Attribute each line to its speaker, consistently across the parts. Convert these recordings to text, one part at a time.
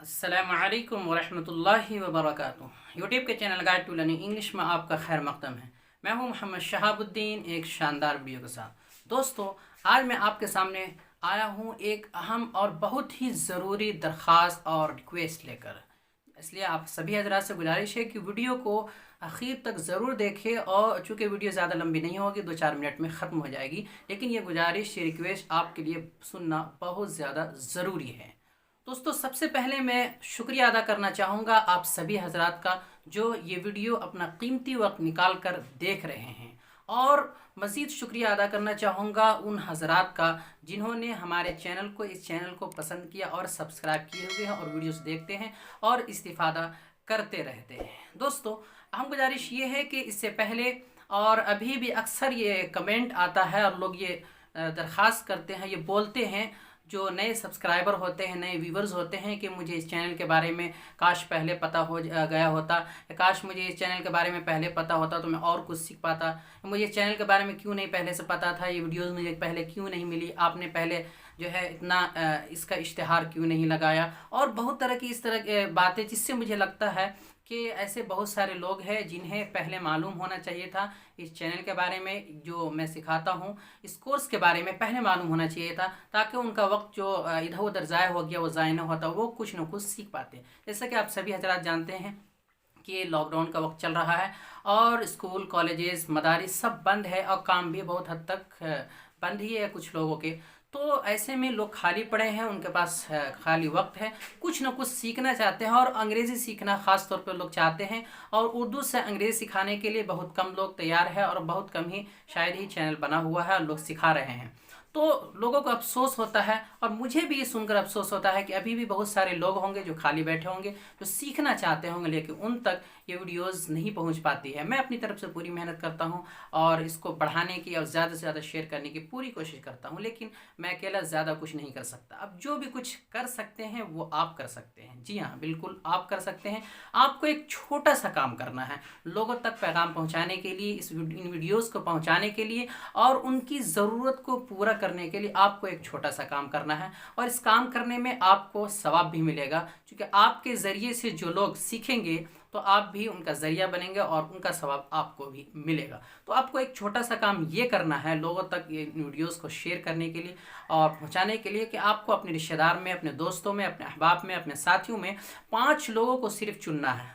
Speaker 1: अस्सलामु अलैकुम वरहमतुल्लाहि वबरकातुहू। यूट्यूब के channel guide to learning English में आपका खैर मकदम है। मैं हूं मोहम्मद शहाबुद्दीन, एक शानदार वीडियो के साथ। दोस्तों, आज मैं आपके सामने आया हूं एक अहम और बहुत ही ज़रूरी दरख्वास्त और रिक्वेस्ट लेकर। इसलिए आप सभी हजरात से गुजारिश है कि वीडियो को आखिर तक ज़रूर देखें, और चूँकि वीडियो ज़्यादा लंबी नहीं होगी, 2-4 मिनट में ख़त्म हो जाएगी, लेकिन ये गुजारिश, ये रिक्वेस्ट आपके लिए सुनना बहुत ज़्यादा ज़रूरी है। दोस्तों, सबसे पहले मैं शुक्रिया अदा करना चाहूँगा आप सभी हजरात का, जो ये वीडियो अपना कीमती वक्त निकाल कर देख रहे हैं। और मज़ीद शुक्रिया अदा करना चाहूँगा उन हजरात का जिन्होंने हमारे चैनल को, इस चैनल को पसंद किया और सब्सक्राइब किए हुए हैं और वीडियोस देखते हैं और इस्तिफ़ादा करते रहते हैं। दोस्तों, अहम गुजारिश ये है कि इससे पहले और अभी भी अक्सर ये कमेंट आता है और लोग ये दरख्वास्त करते हैं, ये बोलते हैं, जो नए सब्सक्राइबर होते हैं, नए व्यूवर्स होते हैं, कि मुझे इस चैनल के बारे में काश पहले पता हो गया होता, काश मुझे इस चैनल के बारे में पहले पता होता तो मैं और कुछ सीख पाता, मुझे इस चैनल के बारे में क्यों नहीं पहले से पता था, ये वीडियोस मुझे पहले क्यों नहीं मिली, आपने पहले जो है इतना इसका इश्तिहार क्यों नहीं लगाया, और बहुत तरह की इस तरह की बातें, जिससे मुझे लगता है कि ऐसे बहुत सारे लोग हैं जिन्हें पहले मालूम होना चाहिए था इस चैनल के बारे में, जो मैं सिखाता हूं, इस कोर्स के बारे में पहले मालूम होना चाहिए था, ताकि उनका वक्त जो इधर उधर ज़ाय हो गया वो ज़ाय न होता, वो कुछ न कुछ सीख पाते। जैसा कि आप सभी हजरात जानते हैं कि लॉकडाउन का वक्त चल रहा है और स्कूल, कॉलेजेस, मदारिस सब बंद है और काम भी बहुत हद तक बंद ही है कुछ लोगों के। तो ऐसे में लोग खाली पड़े हैं, उनके पास खाली वक्त है, कुछ ना कुछ सीखना चाहते हैं, और अंग्रेज़ी सीखना ख़ास तौर पर लोग चाहते हैं। और उर्दू से अंग्रेज़ी सिखाने के लिए बहुत कम लोग तैयार है, और बहुत कम ही शायद ही चैनल बना हुआ है और लोग सिखा रहे हैं। तो लोगों को अफसोस होता है, और मुझे भी ये सुनकर अफसोस होता है कि अभी भी बहुत सारे लोग होंगे जो खाली बैठे होंगे, जो सीखना चाहते होंगे, लेकिन उन तक ये वीडियोस नहीं पहुंच पाती है। मैं अपनी तरफ से पूरी मेहनत करता हूं और इसको बढ़ाने की और ज़्यादा से ज़्यादा शेयर करने की पूरी कोशिश करता हूं, लेकिन मैं अकेला ज़्यादा कुछ नहीं कर सकता। अब जो भी कुछ कर सकते हैं वो आप कर सकते हैं। जी हाँ, बिल्कुल आप कर सकते हैं। आपको एक छोटा सा काम करना है लोगों तक पैगाम पहुँचाने के लिए, इन वीडियोज़ को पहुँचाने के लिए, और उनकी ज़रूरत को पूरा करने के लिए आपको एक छोटा सा काम करना है। और इस काम करने में आपको सवाब भी मिलेगा, क्योंकि आपके ज़रिए से जो लोग सीखेंगे तो आप भी उनका ज़रिया बनेंगे और उनका सवाब आपको भी मिलेगा। तो आपको एक छोटा सा काम ये करना है लोगों तक ये वीडियोस को शेयर करने के लिए और पहुंचाने के लिए, कि आपको अपने रिश्तेदार में, अपने दोस्तों में, अपने अहबाब में, अपने साथियों में 5 लोगों को सिर्फ चुनना है।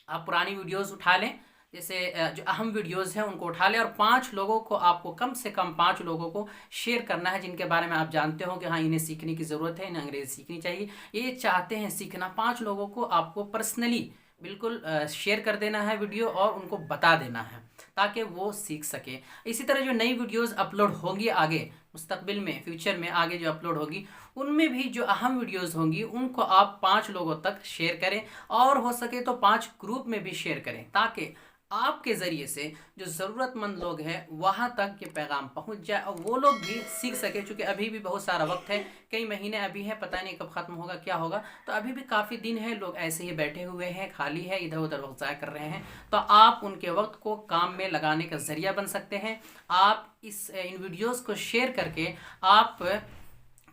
Speaker 1: आप पुरानी वीडियोस उठा लें, जैसे जो अहम वीडियोस हैं उनको उठा लें, और 5 लोगों को, आपको कम से कम 5 लोगों को शेयर करना है, जिनके बारे में आप जानते हो कि हाँ, इन्हें सीखने की ज़रूरत है, इन्हें अंग्रेज़ी सीखनी चाहिए, ये चाहते हैं सीखना। 5 लोगों को आपको पर्सनली बिल्कुल शेयर कर देना है वीडियो, और उनको बता देना है, ताकि वो सीख सके। इसी तरह जो नई वीडियोस अपलोड होंगी आगे मुस्तकबिल में, फ्यूचर में आगे जो अपलोड होगी, उनमें भी जो अहम वीडियोस होंगी उनको आप 5 लोगों तक शेयर करें, और हो सके तो 5 ग्रुप में भी शेयर करें, ताकि आपके ज़रिए से जो ज़रूरतमंद लोग हैं वहाँ तक ये पैगाम पहुँच जाए और वो लोग भी सीख सके। चूँकि अभी भी बहुत सारा वक्त है, कई महीने अभी है, पता नहीं कब ख़त्म होगा, क्या होगा, तो अभी भी काफ़ी दिन है, लोग ऐसे ही बैठे हुए हैं, खाली है, इधर उधर वक्त ज़ाया कर रहे हैं। तो आप उनके वक्त को काम में लगाने का ज़रिया बन सकते हैं। आप इन वीडियोज़ को शेयर करके आप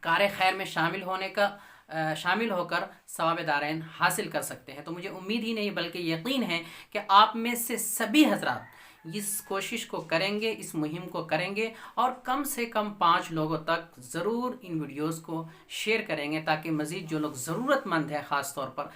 Speaker 1: कार खैर में शामिल होकर सवाब दारैन हासिल कर सकते हैं। तो मुझे उम्मीद ही नहीं बल्कि यकीन है कि आप में से सभी हजरात इस कोशिश को करेंगे, इस मुहिम को करेंगे, और कम से कम 5 लोगों तक ज़रूर इन वीडियोस को शेयर करेंगे, ताकि मज़ीद जो लोग ज़रूरतमंद है, ख़ास तौर पर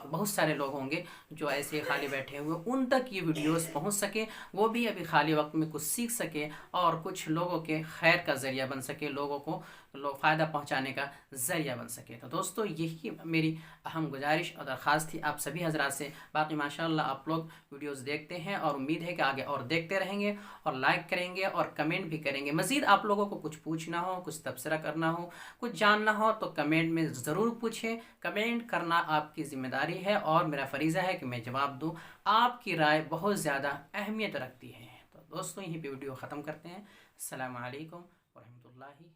Speaker 1: बहुत सारे लोग होंगे जो ऐसे खाली बैठे हुए, उन तक ये वीडियोस पहुंच सके, वो भी अभी खाली वक्त में कुछ सीख सके और कुछ लोगों के खैर का ज़रिया बन सके, लोगों को फ़ायदा पहुंचाने का ज़रिया बन सके। तो दोस्तों, यही मेरी अहम गुजारिश और दरख्वास्त थी आप सभी हजरात से। बाकी माशाअल्लाह आप लोग वीडियोस देखते हैं, और उम्मीद है कि आगे और देखते रहेंगे, और लाइक करेंगे और कमेंट भी करेंगे। मज़ीद आप लोगों को कुछ पूछना हो, कुछ तबसरा करना हो, कुछ जानना हो, तो कमेंट में ज़रूर पूछें। कमेंट करना आपकी ज़िम्मेदारी है और मेरा फ़रीज़ा है कि मैं जवाब दूँ। आपकी राय बहुत ज़्यादा अहमियत रखती है। तो दोस्तों, यहीं पर वीडियो ख़त्म करते हैं। अस्सलामु अलैकुम वरहमतुल्लाहि।